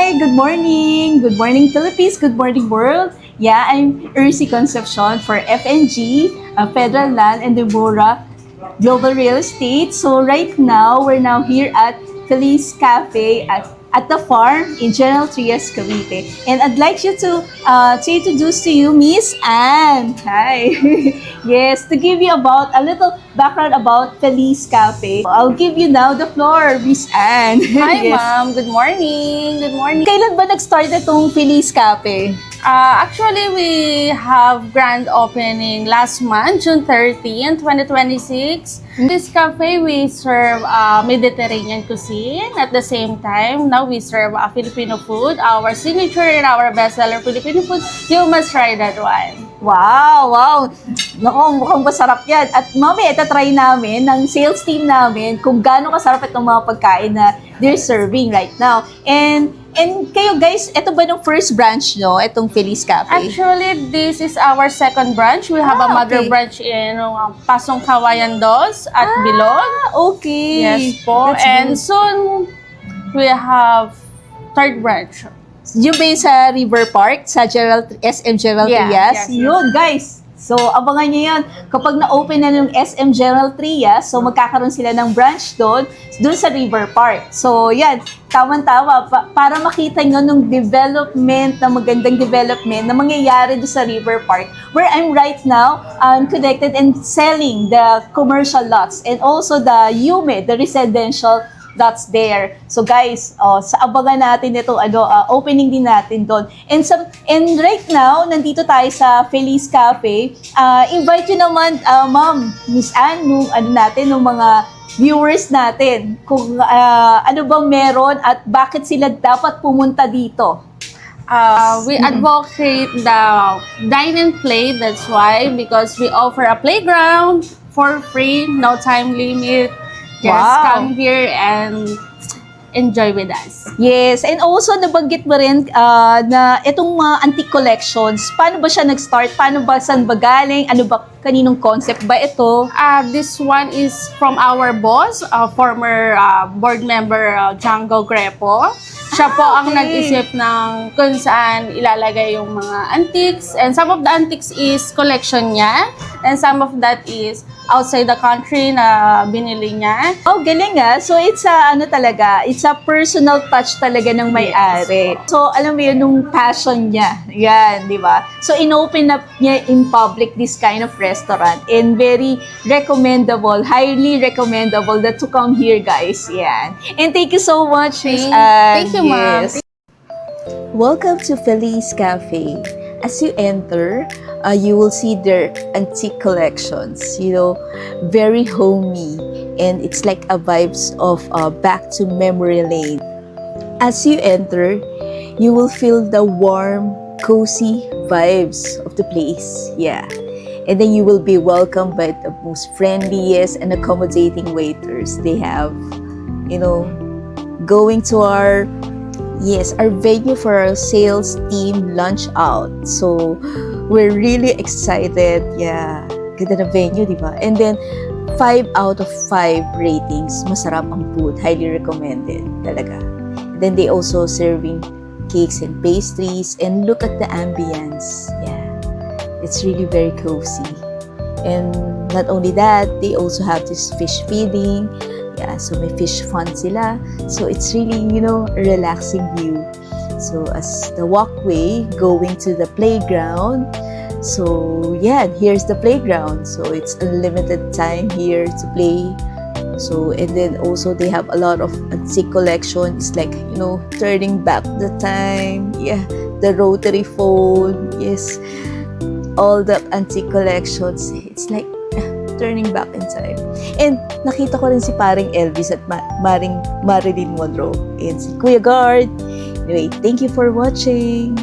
Hi, good morning. Good morning, Philippines. Good morning, world. Yeah, I'm Ursi Concepcion for FNG, Federal Land and Deborah Global Real Estate. So right now, we're now here at Feliz Cafe at the farm in General Trias, Cavite. And I'd like you to introduce to you Miss Anne. Hi. Yes, to give you about a little background about Feliz Cafe. I'll give you now the floor, Miss Anne. Hi, Yes. ma'am. Good morning. Good morning. Kailan ba nag-start itong Feliz Cafe? Actually, we have grand opening last month, June 13, 2026. In this cafe, we serve Mediterranean cuisine. At the same time, now we serve Filipino food. Our signature and our bestseller Filipino food. You must try that one. Wow, wow. Naku, mukhang masarap yan. At mamaya, itatry namin ng sales team namin kung gaano kasarap itong mga pagkain na they're serving right now. And kayo guys, ito ba yung first branch nyo, itong Feliz Cafe? Actually, this is our second branch. We have a mother okay. branch in Pasong Kawayan Dos at Bilog. Okay. Yes po. That's And good. soon, we have third branch. Yung ba yung sa River Park, sa SM General Trias? yes. Yun, guys. So, abangan nyo yun. Kapag na-open na yung SM General Trias, so magkakaroon sila ng branch doon sa River Park. So, yan. Tama-tama. Para makita nyo nung development, na magandang development na mangyayari doon sa River Park, where I'm right now, connected and selling the commercial lots and also the UME, the residential that's there. So guys, sa abangan natin ito opening din natin doon. And right now, nandito tayo sa Feliz Cafe. Invite you naman Ma'am Miss Anne nung nung mga viewers natin kung ano bang meron at bakit sila dapat pumunta dito. We advocate the dine and play. That's why, because we offer a playground for free, no time limit. Just Wow. come here and enjoy with us. Yes, and also nabanggit mo rin na itong mga antique collections, paano ba siya nag-start? Paano ba, saan ba galing? Ano ba, kaninong concept ba ito? This one is from our boss, former board member Django Grepo. Siya po ang okay. nag-isip ng kung saan ilalagay yung mga antiques. And some of the antiques is collection niya. And some of that is outside the country na binili niya. Oh, galing ah. So it's it's a personal touch talaga ng may-ari. So alam mo yun, nung passion niya. Yan, di ba? So inopen up niya in public this kind of restaurant and very recommendable, highly recommendable that to come here, guys. Yan. And thank you so much, Miss Anne. Thank you, ma'am. Yes. Welcome to Feliz Cafe. As you enter, you will see their antique collections, very homey, and it's like a vibes of back to memory lane. As you enter, you will feel the warm, cozy vibes of the place, yeah. And then you will be welcomed by the most friendliest and accommodating waiters they have, going to our venue for our sales team lunch out. So, we're really excited. Yeah, ganda na venue, di ba? And then, 5 out of 5 ratings. Masarap ang food. Highly recommended. Talaga. And then, they also serving cakes and pastries. And look at the ambience. Yeah. It's really very cozy. And not only that, they also have this fish feeding. Yeah, so may fish fun sila. So it's really, a relaxing view. So as the walkway going to the playground, so yeah, here's the playground. So it's unlimited time here to play. So, and then also they have a lot of antique collection. It's like, turning back the time. Yeah, the rotary phone. Yes, all the antique collections. It's like turning back in time. And nakita ko rin si paring Elvis at Maring Marilyn Monroe and si Kuya Guard. Anyway, thank you for watching.